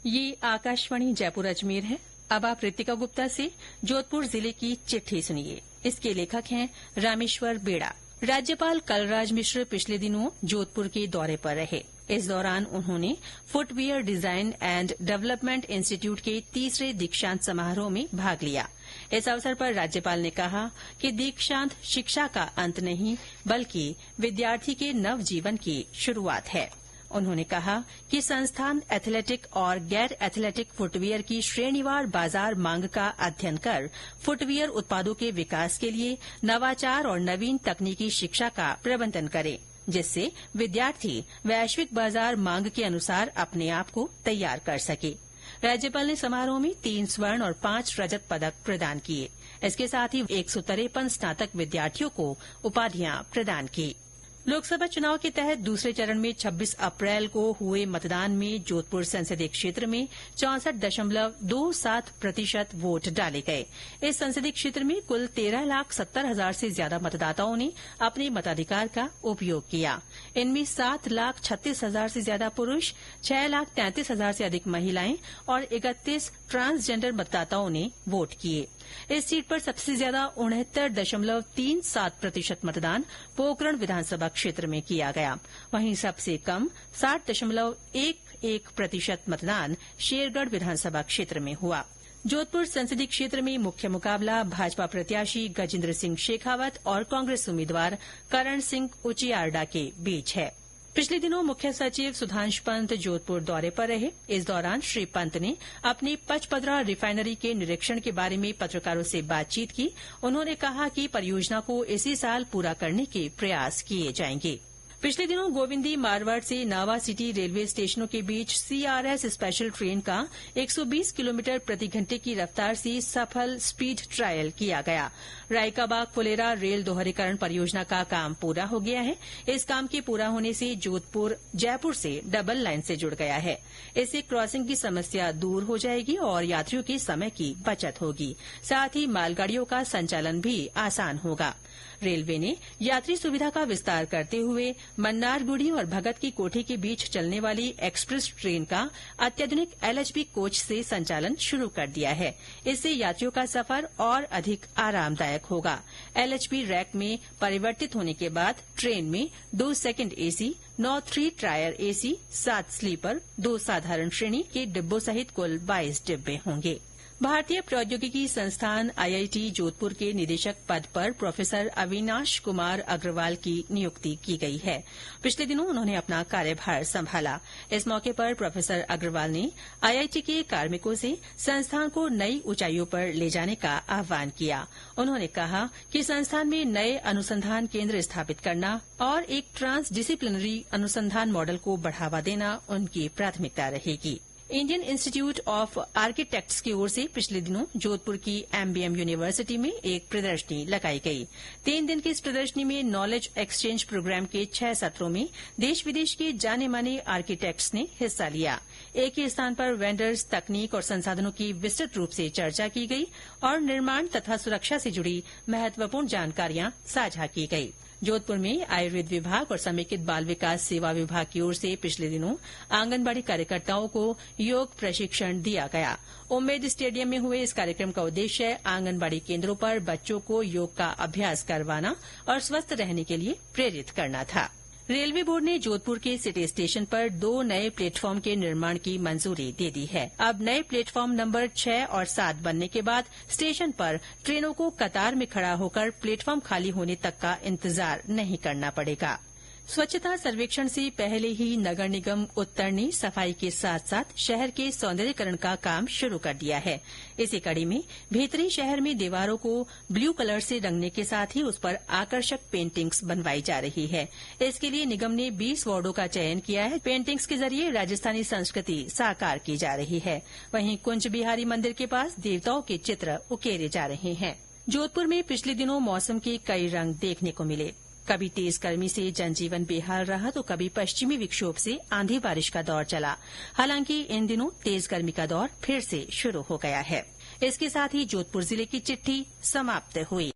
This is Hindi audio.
ये आकाशवाणी जयपुर अजमेर है। अब आप रितिका गुप्ता से जोधपुर जिले की चिट्ठी सुनिए। इसके लेखक हैं रामेश्वर बेड़ा। राज्यपाल कलराज मिश्र पिछले दिनों जोधपुर के दौरे पर रहे। इस दौरान उन्होंने footwear design and development institute के तीसरे दीक्षांत समारोह में भाग लिया। इस अवसर पर राज्यपाल ने कहा कि दीक्षांत शिक्षा का अंत नहीं बल्कि विद्यार्थी के नव जीवन की शुरूआत है। उन्होंने कहा कि संस्थान एथलेटिक और गैर एथलेटिक फुटवियर की श्रेणीवार बाजार मांग का अध्ययन कर फुटवियर उत्पादों के विकास के लिए नवाचार और नवीन तकनीकी शिक्षा का प्रबंधन करे, जिससे विद्यार्थी वैश्विक बाजार मांग के अनुसार अपने आप को तैयार कर सके। राज्यपाल ने समारोह में 3 स्वर्ण और 5 रजत पदक प्रदान किए। इसके साथ ही 153 स्नातक विद्यार्थियों को उपाधियां प्रदान की। लोकसभा चुनाव के तहत दूसरे चरण में 26 अप्रैल को हुए मतदान में जोधपुर संसदीय क्षेत्र में 64.27% वोट डाले गए। इस संसदीय क्षेत्र में कुल 13,70,000 से ज्यादा मतदाताओं ने अपने मताधिकार का उपयोग किया। इनमें 7,36,000 से ज्यादा पुरूष, 6,33,000 से अधिक महिलाएं और 31 ट्रांसजेंडर मतदाताओं ने वोट किए। इस सीट पर सबसे ज्यादा 69.37% मतदान पोकरण विधानसभा क्षेत्र में किया गया। वहीं सबसे कम 60.11% मतदान शेरगढ़ विधानसभा क्षेत्र में हुआ। जोधपुर संसदीय क्षेत्र में मुख्य मुकाबला भाजपा प्रत्याशी गजेंद्र सिंह शेखावत और कांग्रेस उम्मीदवार करण सिंह उचियारडा के बीच है। पिछले दिनों मुख्य सचिव सुधांशु पंत जोधपुर दौरे पर रहे। इस दौरान श्री पंत ने अपनी पचपदरा रिफाइनरी के निरीक्षण के बारे में पत्रकारों से बातचीत की। उन्होंने कहा कि परियोजना को इसी साल पूरा करने के प्रयास किए जाएंगे। पिछले दिनों गोविंदी मारवाड़ से नावा सिटी रेलवे स्टेशनों के बीच सीआरएस स्पेशल ट्रेन का 120 किलोमीटर प्रति घंटे की रफ्तार से सफल स्पीड ट्रायल किया गया। रायकाबाग फुलेरा रेल दोहरीकरण परियोजना का काम पूरा हो गया है। इस काम के पूरा होने से जोधपुर जयपुर से डबल लाइन से जुड़ गया है। इससे क्रॉसिंग की समस्या दूर हो जाएगी और यात्रियों के समय की बचत होगी। साथ ही मालगाड़ियों का संचालन भी आसान होगा। रेलवे ने यात्री सुविधा का विस्तार करते हुए मन्नारगुड़ी और भगत की कोठी के बीच चलने वाली एक्सप्रेस ट्रेन का अत्याधुनिक एलएचबी कोच से संचालन शुरू कर दिया है। इससे यात्रियों का सफर और अधिक आरामदायक होगा। एलएचबी रैक में परिवर्तित होने के बाद ट्रेन में 2 second AC, 9 3 tier AC, 7 sleeper, 2 साधारण श्रेणी के डिब्बों सहित कुल 22 डिब्बे होंगे। भारतीय प्रौद्योगिकी संस्थान आईआईटी जोधपुर के निदेशक पद पर प्रोफेसर अविनाश कुमार अग्रवाल की नियुक्ति की गई है। पिछले दिनों उन्होंने अपना कार्यभार संभाला। इस मौके पर प्रोफेसर अग्रवाल ने आईआईटी के कार्मिकों से संस्थान को नई ऊंचाइयों पर ले जाने का आह्वान किया। उन्होंने कहा कि संस्थान में नए अनुसंधान केंद्र स्थापित करना और एक ट्रांस डिसिप्लिनरी अनुसंधान मॉडल को बढ़ावा देना उनकी प्राथमिकता रहेगी। इंडियन इंस्टीट्यूट ऑफ आर्किटेक्ट्स की ओर से पिछले दिनों जोधपुर की एमबीएम यूनिवर्सिटी में एक प्रदर्शनी लगाई गई। 3 दिन की इस प्रदर्शनी में नॉलेज एक्सचेंज प्रोग्राम के 6 सत्रों में देश विदेश के जाने माने आर्किटेक्ट्स ने हिस्सा लिया। एक ही स्थान पर वेंडर्स, तकनीक और संसाधनों की विस्तृत रूप से चर्चा की गई और निर्माण तथा सुरक्षा से जुड़ी महत्वपूर्ण जानकारियां साझा की गई। जोधपुर में आयुर्वेद विभाग और समेकित बाल विकास सेवा विभाग की ओर से पिछले दिनों आंगनबाड़ी कार्यकर्ताओं को योग प्रशिक्षण दिया गया। उम्मेद स्टेडियम में हुए इस कार्यक्रम का उद्देश्य आंगनबाड़ी केंद्रों पर बच्चों को योग का अभ्यास करवाना और स्वस्थ रहने के लिए प्रेरित करना था। रेलवे बोर्ड ने जोधपुर के सिटी स्टेशन पर 2 नए प्लेटफॉर्म के निर्माण की मंजूरी दे दी है। अब नए प्लेटफॉर्म नंबर 6 और 7 बनने के बाद स्टेशन पर ट्रेनों को कतार में खड़ा होकर प्लेटफॉर्म खाली होने तक का इंतजार नहीं करना पड़ेगा। स्वच्छता सर्वेक्षण से पहले ही नगर निगम उत्तर ने सफाई के साथ साथ शहर के सौंदर्यीकरण का काम शुरू कर दिया है। इसी कड़ी में भीतरी शहर में दीवारों को ब्लू कलर से रंगने के साथ ही उस पर आकर्षक पेंटिंग्स बनवाई जा रही है। इसके लिए निगम ने 20 वार्डों का चयन किया है। पेंटिंग्स के जरिए राजस्थानी संस्कृति साकार की जा रही है। वहीं कुंज बिहारी मंदिर के पास देवताओं के चित्र उकेरे जा रहे हैं। जोधपुर में पिछले दिनों मौसम के कई रंग देखने को मिले। कभी तेज गर्मी से जनजीवन बेहाल रहा तो कभी पश्चिमी विक्षोभ से आंधी बारिश का दौर चला। हालांकि इन दिनों तेज गर्मी का दौर फिर से शुरू हो गया है। इसके साथ ही जोधपुर जिले की चिट्ठी समाप्त हुई।